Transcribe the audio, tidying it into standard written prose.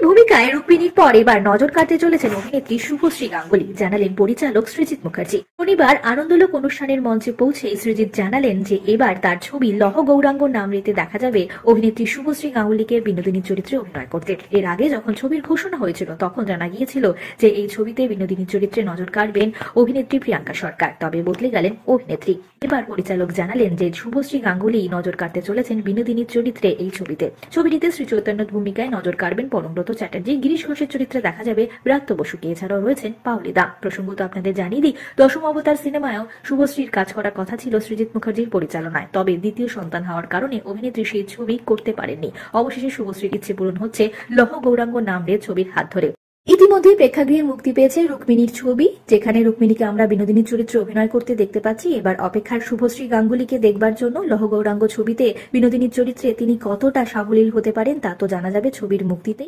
ভূমিকায় রুক্মিণীর পর এবার নজর কাটতে চলেছেন অভিনেত্রী শুভশ্রী গাঙ্গুলী, জানালেন পরিচালক সৃজিত মুখার্জি। শনিবার আনন্দলোক অনুষ্ঠানের মঞ্চে পৌঁছে সৃজিত জানালেন যে এবার তার ছবি লহ গৌরাঙ্গ নামটিতে দেখা যাবে অভিনেত্রী শুভশ্রী গাঙ্গুলীকে বিনোদিনী চরিত্রে অভিনয় করতে। এর আগে যখন ছবির ঘোষণা হয়েছিল তখন জানা গিয়েছিল যে এই ছবিতে বিনোদিনী চরিত্রে নজর কাটবেন অভিনেত্রী প্রিয়াঙ্কা সরকার, তবে বদলে গেলেন অভিনেত্রী। এবার পরিচালক জানালেন যে শুভশ্রী গাঙ্গুলী নজর কাটতে চলেছেন বিনোদিনীর চরিত্রে এই ছবিতে। ছবিটিতে শ্রী চৈতন্যর ভূমিকায় নজর কাটবেন পরমব্রত চ্যাটার্জি, গিরিশ ঘোষের চরিত্রে দেখা যাবে ব্রাত্য বসুকে, এছাড়াও রয়েছেন পাওলি দা। প্রসঙ্গত আপনাদের জানিয়ে দিই, দশম অবতার সিনেমায়ও শুভশ্রীর কাজ করার কথা ছিল সৃজিত মুখার্জির পরিচালনায়, তবে দ্বিতীয় সন্তান হওয়ার কারণে অভিনেত্রী সেই ছবি করতে পারেননি। অবশেষে শুভশ্রীর ইচ্ছে পূরণ হচ্ছে লহ গৌরাঙ্গ নামের ছবির হাত ধরে। ইতিমধ্যে প্রেক্ষাগৃহে মুক্তি পেয়েছে রুক্মিণীর ছবি, যেখানে রুক্মিণীকে আমরা বিনোদিনীর চরিত্রে অভিনয় করতে দেখতে পাচ্ছি। এবার অপেক্ষার শুভশ্রী গাঙ্গুলীকে দেখবার জন্য। লহ গৌরাঙ্গ ছবিতে বিনোদিনীর চরিত্রে তিনি কতটা সাবলীল হতে পারেন তা তো জানা যাবে ছবির মুক্তিতেই।